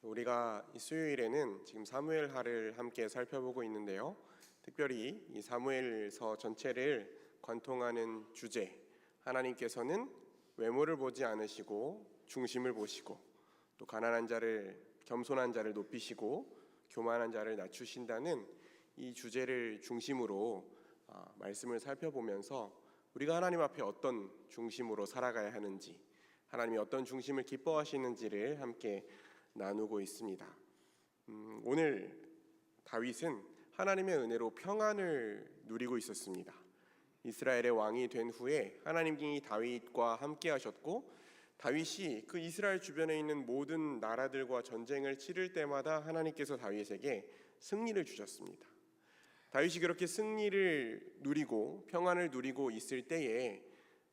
우리가 이 수요일에는 지금 사무엘하를 함께 살펴보고 있는데요. 특별히 이 사무엘서 전체를 관통하는 주제, 하나님께서는 외모를 보지 않으시고 중심을 보시고 또 가난한 자를, 겸손한 자를 높이시고 교만한 자를 낮추신다는 이 주제를 중심으로 말씀을 살펴보면서 우리가 하나님 앞에 어떤 중심으로 살아가야 하는지, 하나님이 어떤 중심을 기뻐하시는지를 함께 나누고 있습니다. 오늘 다윗은 하나님의 은혜로 평안을 누리고 있었습니다. 이스라엘의 왕이 된 후에 하나님이 다윗과 함께 하셨고, 다윗이 그 이스라엘 주변에 있는 모든 나라들과 전쟁을 치를 때마다 하나님께서 다윗에게 승리를 주셨습니다. 다윗이 그렇게 승리를 누리고 평안을 누리고 있을 때에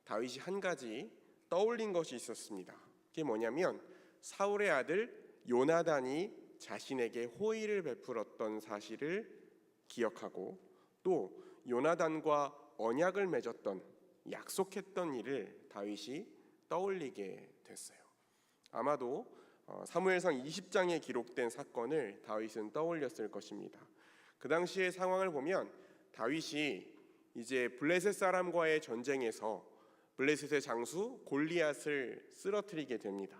다윗이 한 가지 떠올린 것이 있었습니다. 그게 뭐냐면 사울의 아들 요나단이 자신에게 호의를 베풀었던 사실을 기억하고, 또 요나단과 언약을 맺었던, 약속했던 일을 다윗이 떠올리게 됐어요. 아마도 사무엘상 20장에 기록된 사건을 다윗은 떠올렸을 것입니다. 그 당시의 상황을 보면 다윗이 이제 블레셋 사람과의 전쟁에서 블레셋의 장수 골리앗을 쓰러뜨리게 됩니다.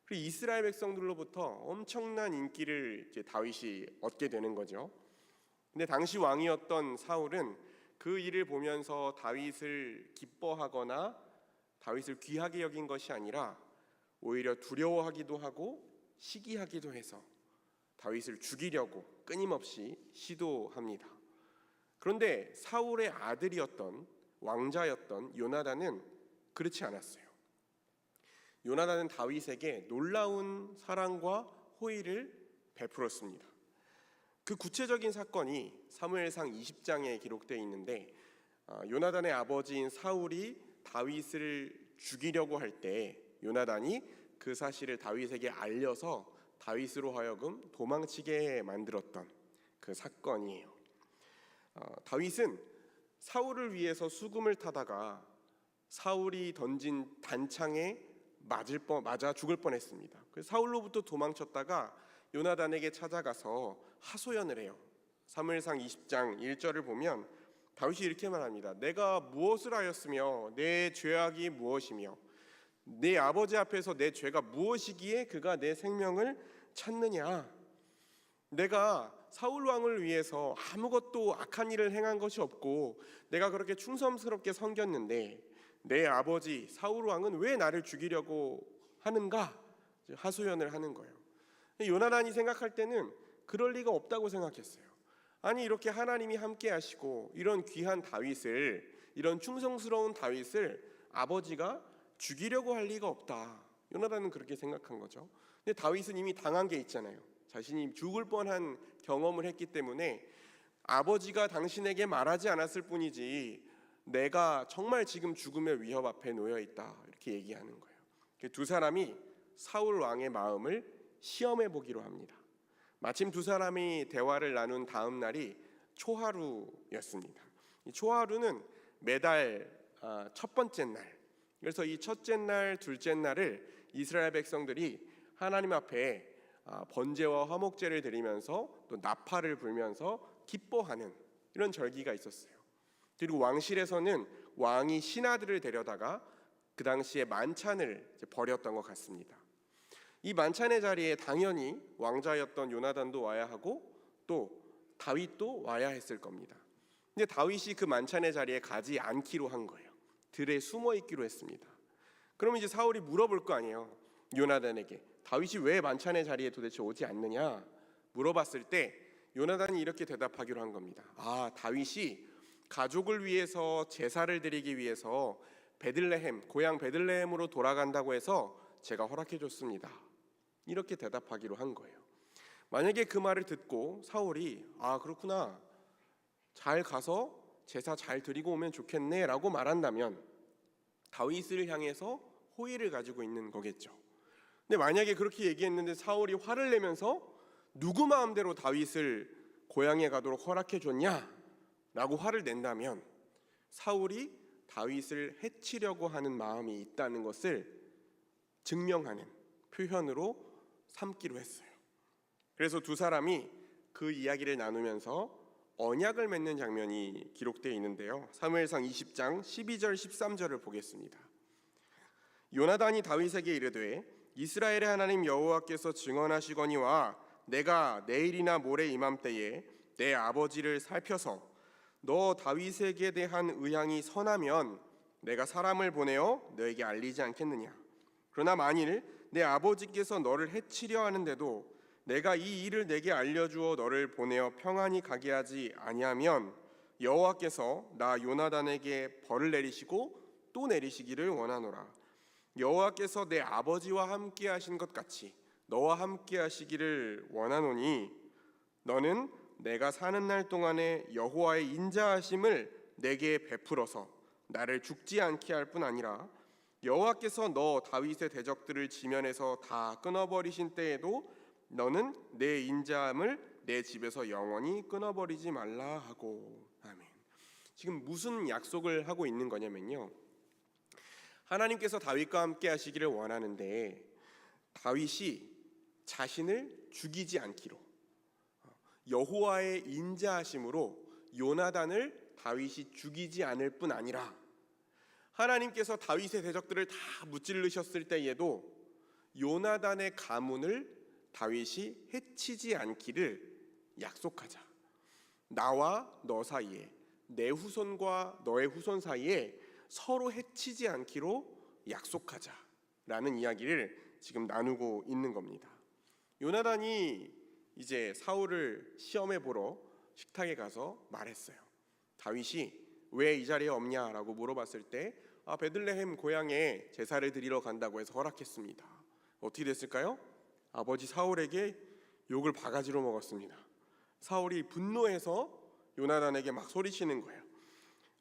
그리고 이스라엘 백성들로부터 엄청난 인기를 이제 다윗이 얻게 되는 거죠. 근데 당시 왕이었던 사울은 그 일을 보면서 다윗을 기뻐하거나 다윗을 귀하게 여긴 것이 아니라 오히려 두려워하기도 하고 시기하기도 해서 다윗을 죽이려고 끊임없이 시도합니다. 그런데 사울의 아들이었던, 왕자였던 요나단은 그렇지 않았어요. 요나단은 다윗에게 놀라운 사랑과 호의를 베풀었습니다. 그 구체적인 사건이 사무엘상 20장에 기록되어 있는데, 요나단의 아버지인 사울이 다윗을 죽이려고 할 때 요나단이 그 사실을 다윗에게 알려서 다윗으로 하여금 도망치게 만들었던 그 사건이에요. 다윗은 사울을 위해서 수금을 타다가 사울이 던진 단창에 맞아 죽을 뻔했습니다. 그래서 사울로부터 도망쳤다가 요나단에게 찾아가서 하소연을 해요. 사무엘상 20장 1절을 보면 다윗이 이렇게 말합니다. 내가 무엇을 하였으며 내 죄악이 무엇이며 내 아버지 앞에서 내 죄가 무엇이기에 그가 내 생명을 찾느냐. 내가 사울 왕을 위해서 아무것도 악한 일을 행한 것이 없고 내가 그렇게 충성스럽게 섬겼는데 내 아버지 사울 왕은 왜 나를 죽이려고 하는가? 하소연을 하는 거예요. 요나단이 생각할 때는 그럴 리가 없다고 생각했어요. 아니, 이렇게 하나님이 함께 하시고 이런 귀한 다윗을, 이런 충성스러운 다윗을 아버지가 죽이려고 할 리가 없다. 요나단은 그렇게 생각한 거죠. 근데 다윗은 이미 당한 게 있잖아요. 자신이 죽을 뻔한 경험을 했기 때문에 아버지가 당신에게 말하지 않았을 뿐이지 내가 정말 지금 죽음의 위협 앞에 놓여 있다, 이렇게 얘기하는 거예요. 두 사람이 사울 왕의 마음을 시험해 보기로 합니다. 마침 두 사람이 대화를 나눈 다음 날이 초하루였습니다. 이 초하루는 매달 첫 번째 날, 그래서 이 첫째 날, 둘째 날을 이스라엘 백성들이 하나님 앞에 번제와 화목제를 드리면서 또 나팔을 불면서 기뻐하는 이런 절기가 있었어요. 그리고 왕실에서는 왕이 신하들을 데려다가 그 당시에 만찬을 벌였던 것 같습니다. 이 만찬의 자리에 당연히 왕자였던 요나단도 와야 하고 또 다윗도 와야 했을 겁니다. 근데 다윗이 그 만찬의 자리에 가지 않기로 한 거예요. 들에 숨어 있기로 했습니다. 그러면 이제 사울이 물어볼 거 아니에요. 요나단에게 다윗이 왜 만찬의 자리에 도대체 오지 않느냐 물어봤을 때 요나단이 이렇게 대답하기로 한 겁니다. 다윗이 가족을 위해서 제사를 드리기 위해서 베들레헴, 고향 베들레헴으로 돌아간다고 해서 제가 허락해 줬습니다. 이렇게 대답하기로 한 거예요. 만약에 그 말을 듣고 사울이 그렇구나, 잘 가서 제사 잘 드리고 오면 좋겠네 라고 말한다면 다윗을 향해서 호의를 가지고 있는 거겠죠. 근데 만약에 그렇게 얘기했는데 사울이 화를 내면서 누구 마음대로 다윗을 고향에 가도록 허락해 줬냐 라고 화를 낸다면 사울이 다윗을 해치려고 하는 마음이 있다는 것을 증명하는 표현으로 삼기로 했어요. 그래서 두 사람이 그 이야기를 나누면서 언약을 맺는 장면이 기록되어 있는데요. 사무엘상 20장 12절 13절을 보겠습니다. 요나단이 다윗에게 이르되 이스라엘의 하나님 여호와께서 증언하시거니와 내가 내일이나 모레 이맘때에 내 아버지를 살펴서 너 다윗에게 대한 의향이 선하면 내가 사람을 보내어 너에게 알리지 않겠느냐. 그러나 만일 내 아버지께서 너를 해치려 하는데도 내가 이 일을 내게 알려주어 너를 보내어 평안히 가게 하지 아니하면 여호와께서 나 요나단에게 벌을 내리시고 또 내리시기를 원하노라. 여호와께서 내 아버지와 함께 하신 것 같이 너와 함께 하시기를 원하노니 너는 내가 사는 날 동안에 여호와의 인자하심을 내게 베풀어서 나를 죽지 않게 할 뿐 아니라 여호와께서 너 다윗의 대적들을 지면에서 다 끊어버리신 때에도 너는 내 인자함을 내 집에서 영원히 끊어버리지 말라 하고. 아멘. 지금 무슨 약속을 하고 있는 거냐면요, 하나님께서 다윗과 함께 하시기를 원하는데 다윗이 자신을 죽이지 않기로, 여호와의 인자하심으로 요나단을 다윗이 죽이지 않을 뿐 아니라 하나님께서 다윗의 대적들을 다 무찔르셨을 때에도 요나단의 가문을 다윗이 해치지 않기를 약속하자. 나와 너 사이에, 내 후손과 너의 후손 사이에 서로 해치지 않기로 약속하자라는 이야기를 지금 나누고 있는 겁니다. 요나단이 이제 사울을 시험해 보러 식탁에 가서 말했어요. 다윗이 왜 이 자리에 없냐라고 물어봤을 때 베들레헴 고향에 제사를 드리러 간다고 해서 허락했습니다. 어떻게 됐을까요? 아버지 사울에게 욕을 바가지로 먹었습니다. 사울이 분노해서 요나단에게 막 소리치는 거예요.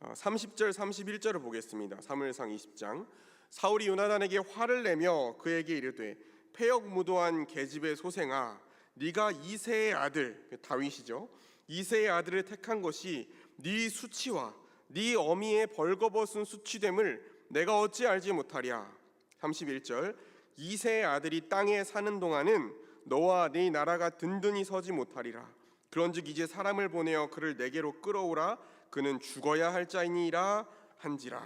30절 31절을 보겠습니다. 사무엘상 20장. 사울이 요나단에게 화를 내며 그에게 이르되 패역무도한 계집의 소생아, 네가 이새의 아들, 다윗이죠, 이새의 아들을 택한 것이 네 수치와 네 어미의 벌거벗은 수치됨을 내가 어찌 알지 못하랴. 31절. 이새의 아들이 땅에 사는 동안은 너와 네 나라가 든든히 서지 못하리라. 그런즉 이제 사람을 보내어 그를 내게로 끌어오라. 그는 죽어야 할 자이니라 한지라.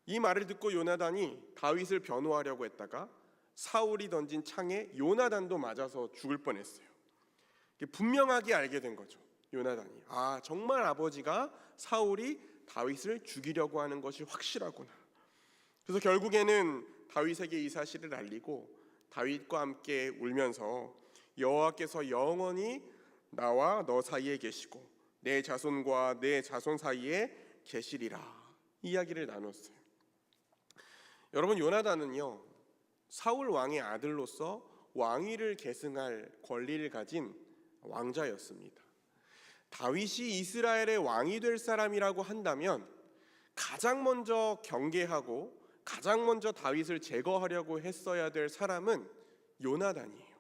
이 말을 듣고 요나단이 다윗을 변호하려고 했다가 사울이 던진 창에 요나단도 맞아서 죽을 뻔했어요. 분명하게 알게 된 거죠. 요나단이 정말 아버지가 사울이 다윗을 죽이려고 하는 것이 확실하구나. 그래서 결국에는 다윗에게 이 사실을 알리고 다윗과 함께 울면서 여호와께서 영원히 나와 너 사이에 계시고 내 자손과 내 자손 사이에 계시리라 이야기를 나눴어요. 여러분, 요나단은요, 사울 왕의 아들로서 왕위를 계승할 권리를 가진 왕자였습니다. 다윗이 이스라엘의 왕이 될 사람이라고 한다면 가장 먼저 경계하고 가장 먼저 다윗을 제거하려고 했어야 될 사람은 요나단이에요.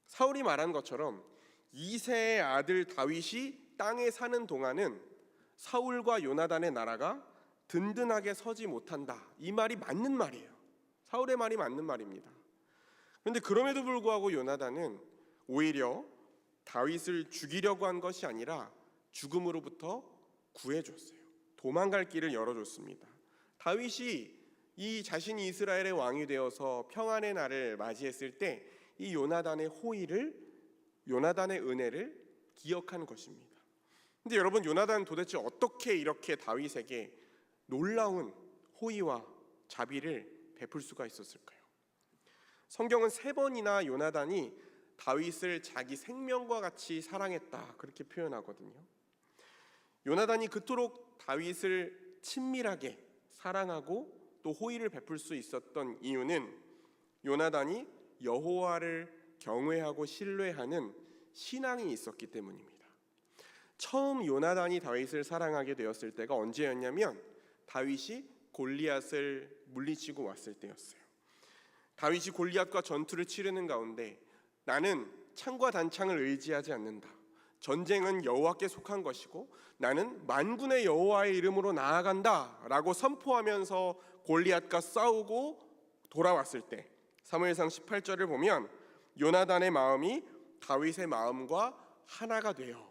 사울이 말한 것처럼 이새의 아들 다윗이 땅에 사는 동안은 사울과 요나단의 나라가 든든하게 서지 못한다. 이 말이 맞는 말이에요. 사울의 말이 맞는 말입니다. 그런데 그럼에도 불구하고 요나단은 오히려 다윗을 죽이려고 한 것이 아니라 죽음으로부터 구해줬어요. 도망갈 길을 열어줬습니다. 다윗이 이 자신이 이스라엘의 왕이 되어서 평안의 날을 맞이했을 때 이 요나단의 호의를, 요나단의 은혜를 기억한 것입니다. 근데 여러분, 요나단은 도대체 어떻게 이렇게 다윗에게 놀라운 호의와 자비를 베풀 수가 있었을까요? 성경은 3번이나 요나단이 다윗을 자기 생명과 같이 사랑했다 그렇게 표현하거든요. 요나단이 그토록 다윗을 친밀하게 사랑하고 또 호의를 베풀 수 있었던 이유는 요나단이 여호와를 경외하고 신뢰하는 신앙이 있었기 때문입니다. 처음 요나단이 다윗을 사랑하게 되었을 때가 언제였냐면 다윗이 골리앗을 물리치고 왔을 때였어요. 다윗이 골리앗과 전투를 치르는 가운데 나는 창과 단창을 의지하지 않는다. 전쟁은 여호와께 속한 것이고 나는 만군의 여호와의 이름으로 나아간다 라고 선포하면서 골리앗과 싸우고 돌아왔을 때 사무엘상 18절을 보면 요나단의 마음이 다윗의 마음과 하나가 되어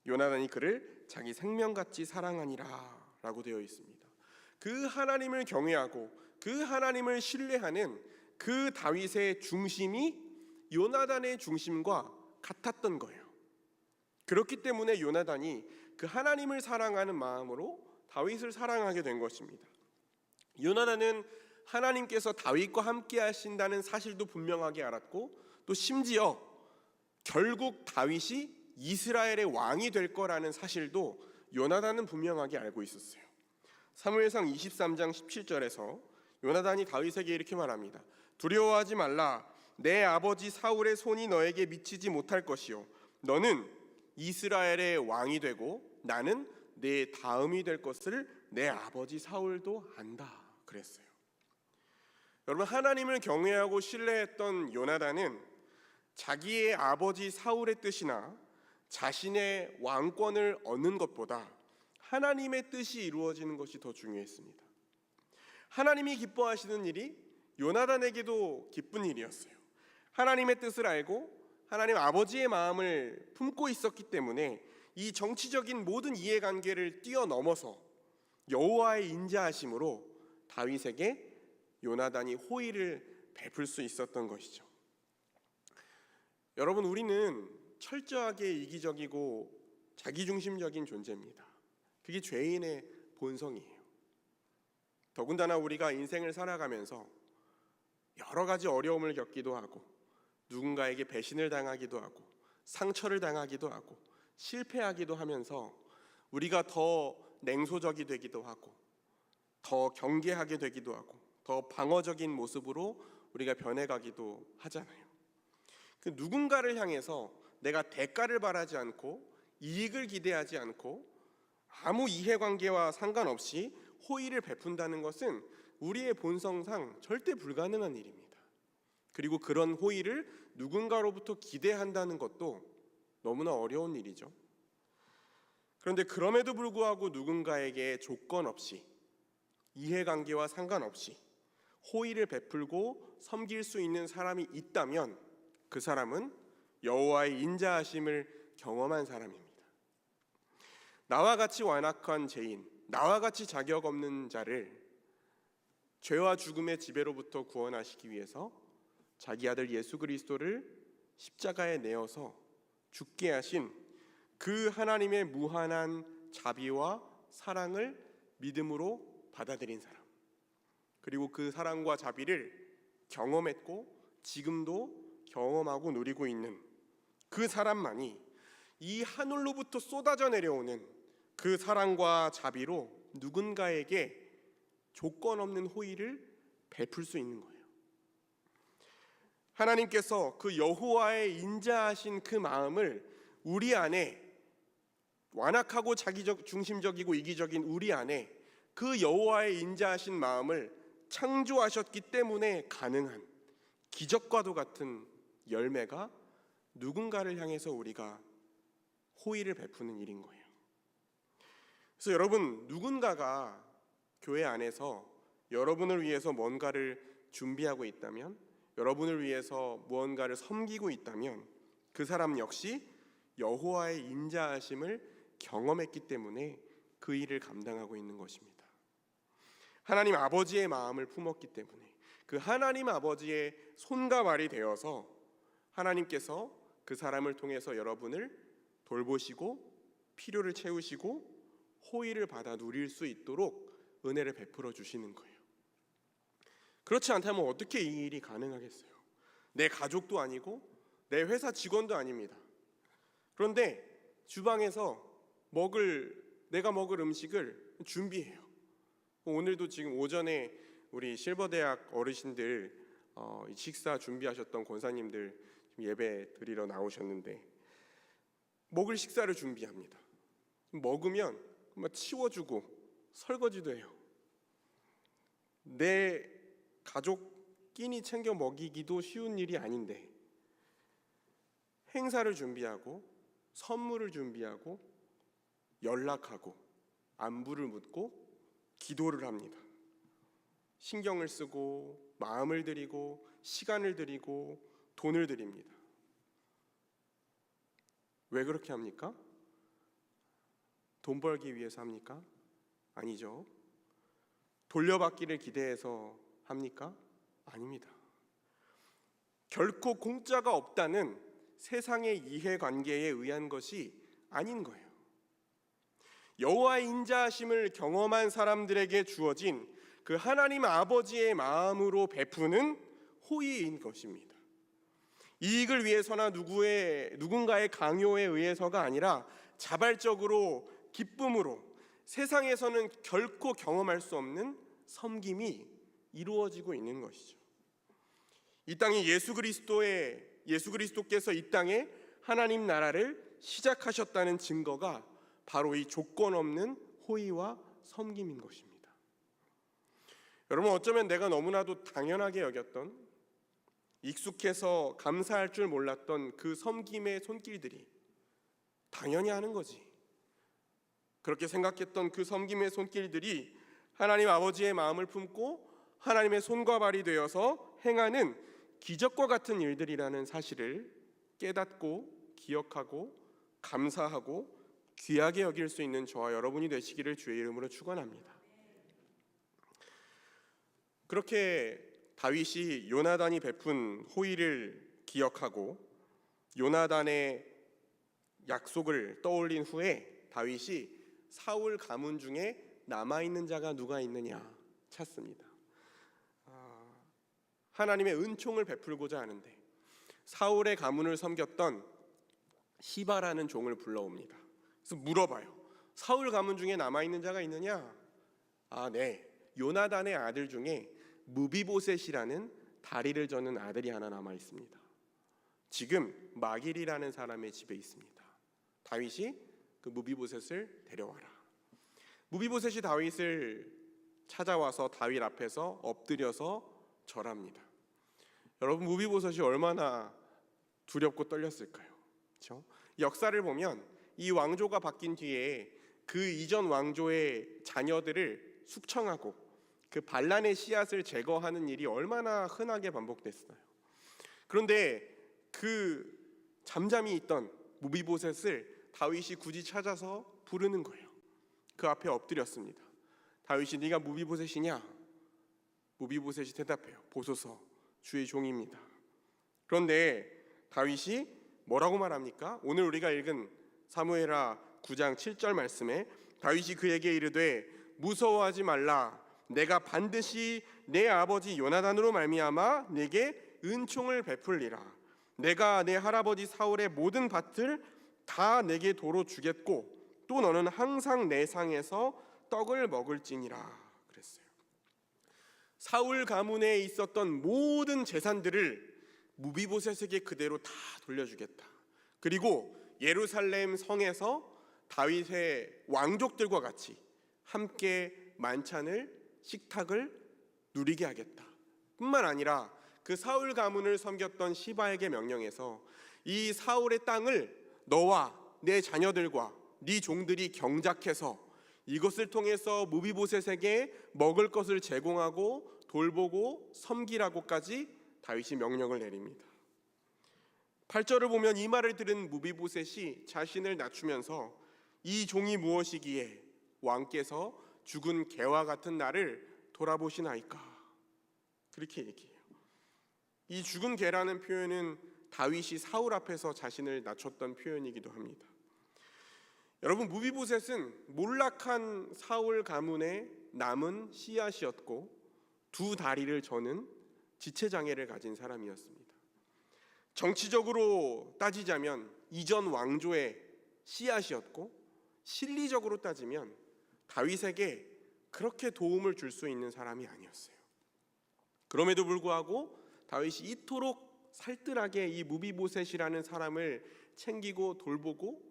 요나단이 그를 자기 생명같이 사랑하니라 라고 되어 있습니다. 그 하나님을 경외하고 그 하나님을 신뢰하는 그 다윗의 중심이 요나단의 중심과 같았던 거예요. 그렇기 때문에 요나단이 그 하나님을 사랑하는 마음으로 다윗을 사랑하게 된 것입니다. 요나단은 하나님께서 다윗과 함께 하신다는 사실도 분명하게 알았고, 또 심지어 결국 다윗이 이스라엘의 왕이 될 거라는 사실도 요나단은 분명하게 알고 있었어요. 사무엘상 23장 17절에서 요나단이 다윗에게 이렇게 말합니다. 두려워하지 말라. 내 아버지 사울의 손이 너에게 미치지 못할 것이요 너는 이스라엘의 왕이 되고 나는 내 다음이 될 것을 내 아버지 사울도 안다 그랬어요. 여러분, 하나님을 경외하고 신뢰했던 요나단은 자기의 아버지 사울의 뜻이나 자신의 왕권을 얻는 것보다 하나님의 뜻이 이루어지는 것이 더 중요했습니다. 하나님이 기뻐하시는 일이 요나단에게도 기쁜 일이었어요. 하나님의 뜻을 알고 하나님 아버지의 마음을 품고 있었기 때문에 이 정치적인 모든 이해관계를 뛰어넘어서 여호와의 인자하심으로 다윗에게 요나단이 호의를 베풀 수 있었던 것이죠. 여러분, 우리는 철저하게 이기적이고 자기중심적인 존재입니다. 그게 죄인의 본성이에요. 더군다나 우리가 인생을 살아가면서 여러 가지 어려움을 겪기도 하고 누군가에게 배신을 당하기도 하고 상처를 당하기도 하고 실패하기도 하면서 우리가 더 냉소적이 되기도 하고 더 경계하게 되기도 하고 더 방어적인 모습으로 우리가 변해가기도 하잖아요. 그 누군가를 향해서 내가 대가를 바라지 않고 이익을 기대하지 않고 아무 이해관계와 상관없이 호의를 베푼다는 것은 우리의 본성상 절대 불가능한 일입니다. 그리고 그런 호의를 누군가로부터 기대한다는 것도 너무나 어려운 일이죠. 그런데 그럼에도 불구하고 누군가에게 조건 없이 이해관계와 상관없이 호의를 베풀고 섬길 수 있는 사람이 있다면 그 사람은 여호와의 인자하심을 경험한 사람입니다. 나와 같이 완악한 죄인, 나와 같이 자격 없는 자를 죄와 죽음의 지배로부터 구원하시기 위해서 자기 아들 예수 그리스도를 십자가에 내어서 죽게 하신 그 하나님의 무한한 자비와 사랑을 믿음으로 받아들인 사람, 그리고 그 사랑과 자비를 경험했고 지금도 경험하고 누리고 있는 그 사람만이 이 하늘로부터 쏟아져 내려오는 그 사랑과 자비로 누군가에게 조건 없는 호의를 베풀 수 있는 거예요. 하나님께서 그 여호와의 인자하신 그 마음을 우리 안에, 완악하고 자기적 중심적이고 이기적인 우리 안에 그 여호와의 인자하신 마음을 창조하셨기 때문에 가능한 기적과도 같은 열매가 누군가를 향해서 우리가 호의를 베푸는 일인 거예요. 그래서 여러분, 누군가가 교회 안에서 여러분을 위해서 뭔가를 준비하고 있다면, 여러분을 위해서 무언가를 섬기고 있다면 그 사람 역시 여호와의 인자하심을 경험했기 때문에 그 일을 감당하고 있는 것입니다. 하나님 아버지의 마음을 품었기 때문에 그 하나님 아버지의 손과 발이 되어서 하나님께서 그 사람을 통해서 여러분을 돌보시고 필요를 채우시고 호의를 받아 누릴 수 있도록 은혜를 베풀어 주시는 거예요. 그렇지 않다면 어떻게 이 일이 가능하겠어요? 내 가족도 아니고 내 회사 직원도 아닙니다. 그런데 주방에서 내가 먹을 음식을 준비해요. 오늘도 지금 오전에 우리 실버대학 어르신들 식사 준비하셨던 권사님들 예배 드리러 나오셨는데 먹을 식사를 준비합니다. 먹으면 치워주고 설거지도 해요. 내 가족 끼니 챙겨 먹이기도 쉬운 일이 아닌데 행사를 준비하고 선물을 준비하고 연락하고 안부를 묻고 기도를 합니다. 신경을 쓰고 마음을 들이고 시간을 들이고 돈을 드립니다. 왜 그렇게 합니까? 돈 벌기 위해서 합니까? 아니죠. 돌려받기를 기대해서 합니까? 아닙니다. 결코 공짜가 없다는 세상의 이해관계에 의한 것이 아닌 거예요. 여호와의 인자하심을 경험한 사람들에게 주어진 그 하나님 아버지의 마음으로 베푸는 호의인 것입니다. 이익을 위해서나 누군가의 강요에 의해서가 아니라 자발적으로 기쁨으로 세상에서는 결코 경험할 수 없는 섬김이 이루어지고 있는 것이죠. 이 땅에 예수 그리스도께서 이 땅에 하나님 나라를 시작하셨다는 증거가 바로 이 조건 없는 호의와 섬김인 것입니다. 여러분, 어쩌면 내가 너무나도 당연하게 여겼던, 익숙해서 감사할 줄 몰랐던 그 섬김의 손길들이 당연히 하는 거지, 그렇게 생각했던 그 섬김의 손길들이 하나님 아버지의 마음을 품고 하나님의 손과 발이 되어서 행하는 기적과 같은 일들이라는 사실을 깨닫고 기억하고 감사하고 귀하게 여길 수 있는 저와 여러분이 되시기를 주의 이름으로 축원합니다. 그렇게 다윗이 요나단이 베푼 호의를 기억하고 요나단의 약속을 떠올린 후에 다윗이 사울 가문 중에 남아있는 자가 누가 있느냐 찾습니다. 하나님의 은총을 베풀고자 하는데 사울의 가문을 섬겼던 시바라는 종을 불러옵니다. 그래서 물어봐요. 사울 가문 중에 남아있는 자가 있느냐? 네, 요나단의 아들 중에 무비보셋이라는 다리를 저는 아들이 하나 남아 있습니다. 지금 마길이라는 사람의 집에 있습니다. 다윗이 그 무비보셋을 데려와라. 무비보셋이 다윗을 찾아와서 다윗 앞에서 엎드려서 절합니다. 여러분, 무비보셋이 얼마나 두렵고 떨렸을까요? 그렇죠? 역사를 보면 이 왕조가 바뀐 뒤에 그 이전 왕조의 자녀들을 숙청하고 그 반란의 씨앗을 제거하는 일이 얼마나 흔하게 반복됐어요. 그런데 그 잠잠히 있던 무비보셋을 다윗이 굳이 찾아서 부르는 거예요. 그 앞에 엎드렸습니다. 다윗이 네가 무비보셋이냐? 무비보셋이 대답해요. 보소서, 주의 종입니다. 그런데 다윗이 뭐라고 말합니까? 오늘 우리가 읽은 사무엘하 9장 7절 말씀에 다윗이 그에게 이르되 무서워하지 말라. 내가 반드시 내 아버지 요나단으로 말미암아 내게 은총을 베풀리라. 내가 내 할아버지 사울의 모든 밭을 다 내게 도로 주겠고 또 너는 항상 내 상에서 떡을 먹을지니라 그랬어요. 사울 가문에 있었던 모든 재산들을 무비보셋에게 그대로 다 돌려주겠다. 그리고 예루살렘 성에서 다윗의 왕족들과 같이 함께 만찬을 식탁을 누리게 하겠다. 뿐만 아니라 그 사울 가문을 섬겼던 시바에게 명령해서 이 사울의 땅을 너와 내 자녀들과 네 종들이 경작해서 이것을 통해서 무비보셋에게 먹을 것을 제공하고 돌보고 섬기라고까지 다윗이 명령을 내립니다. 8절을 보면 이 말을 들은 무비보셋이 자신을 낮추면서 이 종이 무엇이기에 왕께서 죽은 개와 같은 나를 돌아보시나이까, 그렇게 얘기해요. 이 죽은 개라는 표현은 다윗이 사울 앞에서 자신을 낮췄던 표현이기도 합니다. 여러분, 무비보셋은 몰락한 사울 가문의 남은 씨앗이었고 두 다리를 저는 지체장애를 가진 사람이었습니다. 정치적으로 따지자면 이전 왕조의 씨앗이었고 실리적으로 따지면 다윗에게 그렇게 도움을 줄 수 있는 사람이 아니었어요. 그럼에도 불구하고 다윗이 이토록 살뜰하게 이 무비보셋이라는 사람을 챙기고 돌보고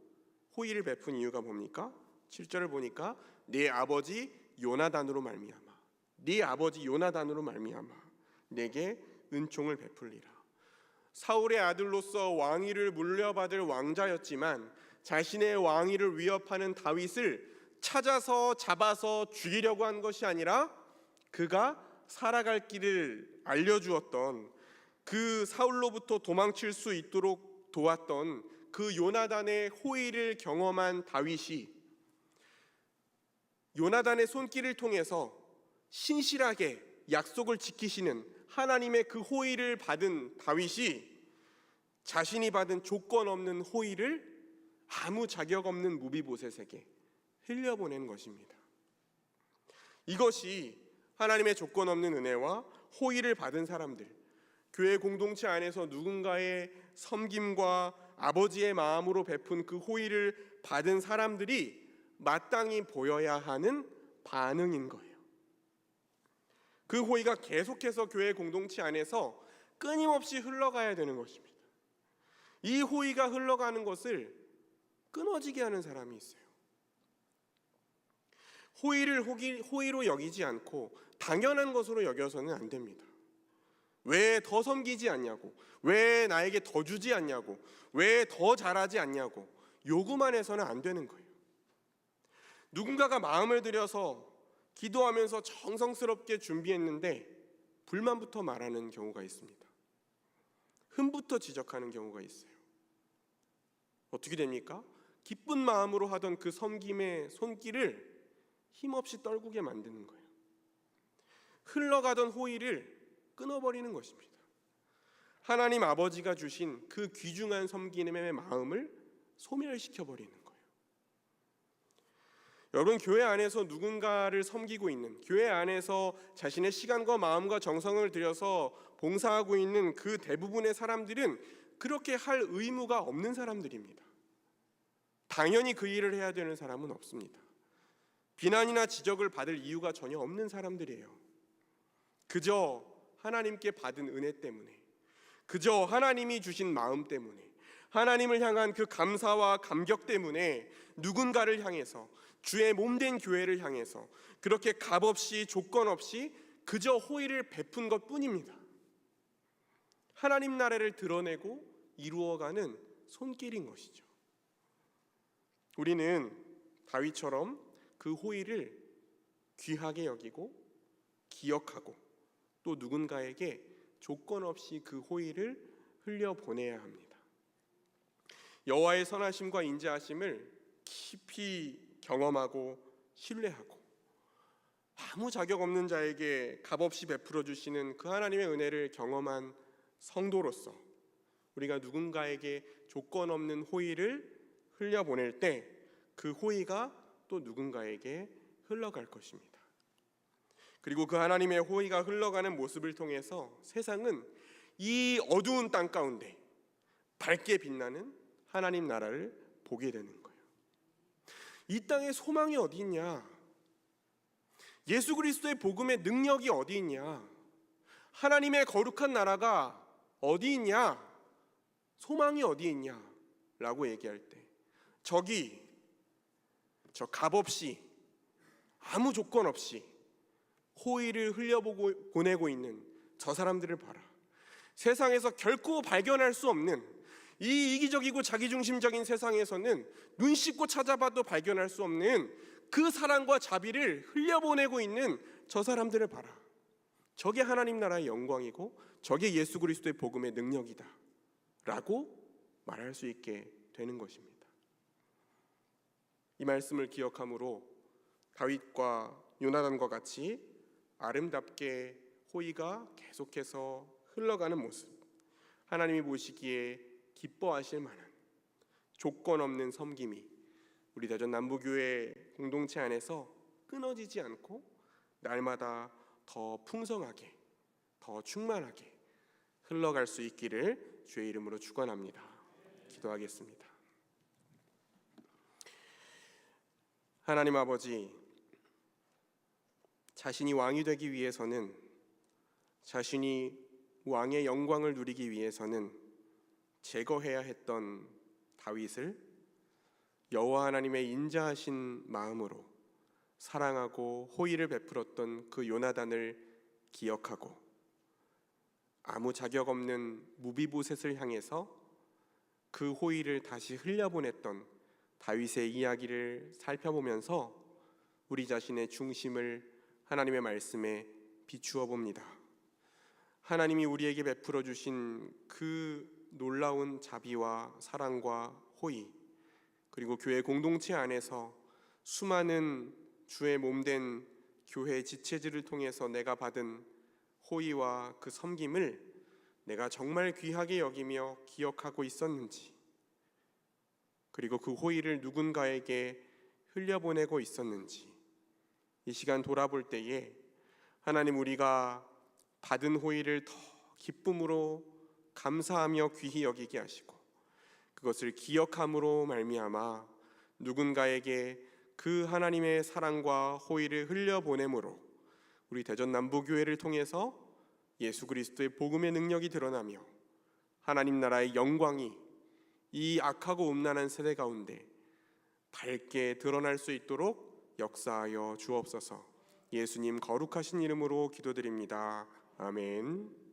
호의를 베푼 이유가 뭡니까? 7절을 보니까 네 아버지 요나단으로 말미암아, 네 아버지 요나단으로 말미암아 내게 은총을 베풀리라. 사울의 아들로서 왕위를 물려받을 왕자였지만 자신의 왕위를 위협하는 다윗을 찾아서 잡아서 죽이려고 한 것이 아니라 그가 살아갈 길을 알려주었던 그 사울로부터 도망칠 수 있도록 도왔던 그 요나단의 호의를 경험한 다윗이 요나단의 손길을 통해서 신실하게 약속을 지키시는 하나님의 그 호의를 받은 다윗이 자신이 받은 조건 없는 호의를 아무 자격 없는 무비보셋에게 흘려보낸 것입니다. 이것이 하나님의 조건 없는 은혜와 호의를 받은 사람들, 교회 공동체 안에서 누군가의 섬김과 아버지의 마음으로 베푼 그 호의를 받은 사람들이 마땅히 보여야 하는 반응인 거예요. 그 호의가 계속해서 교회 공동체 안에서 끊임없이 흘러가야 되는 것입니다. 이 호의가 흘러가는 것을 끊어지게 하는 사람이 있어요. 호의를 호의로 여기지 않고 당연한 것으로 여겨서는 안 됩니다. 왜 더 섬기지 않냐고, 왜 나에게 더 주지 않냐고, 왜 더 잘하지 않냐고 요구만 해서는 안 되는 거예요. 누군가가 마음을 들여서 기도하면서 정성스럽게 준비했는데 불만부터 말하는 경우가 있습니다. 흠부터 지적하는 경우가 있어요. 어떻게 됩니까? 기쁜 마음으로 하던 그 섬김의 손길을 힘없이 떨구게 만드는 거예요. 흘러가던 호의를 끊어버리는 것입니다. 하나님 아버지가 주신 그 귀중한 섬김의 마음을 소멸시켜버리는 거예요. 여러분, 교회 안에서 누군가를 섬기고 있는, 교회 안에서 자신의 시간과 마음과 정성을 들여서 봉사하고 있는 그 대부분의 사람들은 그렇게 할 의무가 없는 사람들입니다. 당연히 그 일을 해야 되는 사람은 없습니다. 비난이나 지적을 받을 이유가 전혀 없는 사람들이에요. 그저 하나님께 받은 은혜 때문에, 그저 하나님이 주신 마음 때문에, 하나님을 향한 그 감사와 감격 때문에 누군가를 향해서, 주의 몸된 교회를 향해서 그렇게 값없이 조건 없이 그저 호의를 베푼 것뿐입니다. 하나님 나라를 드러내고 이루어가는 손길인 것이죠. 우리는 다윗처럼 그 호의를 귀하게 여기고 기억하고 또 누군가에게 조건 없이 그 호의를 흘려보내야 합니다. 여호와의 선하심과 인자하심을 깊이 경험하고 신뢰하고 아무 자격 없는 자에게 값없이 베풀어 주시는 그 하나님의 은혜를 경험한 성도로서 우리가 누군가에게 조건 없는 호의를 흘려보낼 때 그 호의가 또 누군가에게 흘러갈 것입니다. 그리고 그 하나님의 호의가 흘러가는 모습을 통해서 세상은 이 어두운 땅 가운데 밝게 빛나는 하나님 나라를 보게 되는 거예요. 이 땅에 소망이 어디 있냐? 예수 그리스도의 복음의 능력이 어디 있냐? 하나님의 거룩한 나라가 어디 있냐? 소망이 어디 있냐? 라고 얘기할 때 저기 저 값없이 아무 조건 없이 호의를 흘려보내고 있는 저 사람들을 봐라. 세상에서 결코 발견할 수 없는 이 이기적이고 자기중심적인 세상에서는 눈 씻고 찾아봐도 발견할 수 없는 그 사랑과 자비를 흘려보내고 있는 저 사람들을 봐라. 저게 하나님 나라의 영광이고 저게 예수 그리스도의 복음의 능력이다 라고 말할 수 있게 되는 것입니다. 이 말씀을 기억함으로 다윗과 요나단과 같이 아름답게 호의가 계속해서 흘러가는 모습, 하나님이 보시기에 기뻐하실 만한 조건 없는 섬김이 우리 대전 남부교회 공동체 안에서 끊어지지 않고 날마다 더 풍성하게, 더 충만하게 흘러갈 수 있기를 주의 이름으로 축원합니다. 기도하겠습니다. 하나님 아버지, 자신이 왕이 되기 위해서는, 자신이 왕의 영광을 누리기 위해서는 제거해야 했던 다윗을 여호와 하나님의 인자하신 마음으로 사랑하고 호의를 베풀었던 그 요나단을 기억하고 아무 자격 없는 무비보셋을 향해서 그 호의를 다시 흘려보냈던 다윗의 이야기를 살펴보면서 우리 자신의 중심을 하나님의 말씀에 비추어 봅니다. 하나님이 우리에게 베풀어 주신 그 놀라운 자비와 사랑과 호의, 그리고 교회 공동체 안에서 수많은 주의 몸된 교회 지체들을 통해서 내가 받은 호의와 그 섬김을 내가 정말 귀하게 여기며 기억하고 있었는지, 그리고 그 호의를 누군가에게 흘려보내고 있었는지, 이 시간 돌아볼 때에 하나님, 우리가 받은 호의를 더 기쁨으로 감사하며 귀히 여기게 하시고 그것을 기억함으로 말미암아 누군가에게 그 하나님의 사랑과 호의를 흘려보내므로 우리 대전 남부교회를 통해서 예수 그리스도의 복음의 능력이 드러나며 하나님 나라의 영광이 이 악하고 음란한 세대 가운데 밝게 드러날 수 있도록 역사하여 주옵소서. 예수님 거룩하신 이름으로 기도드립니다. 아멘.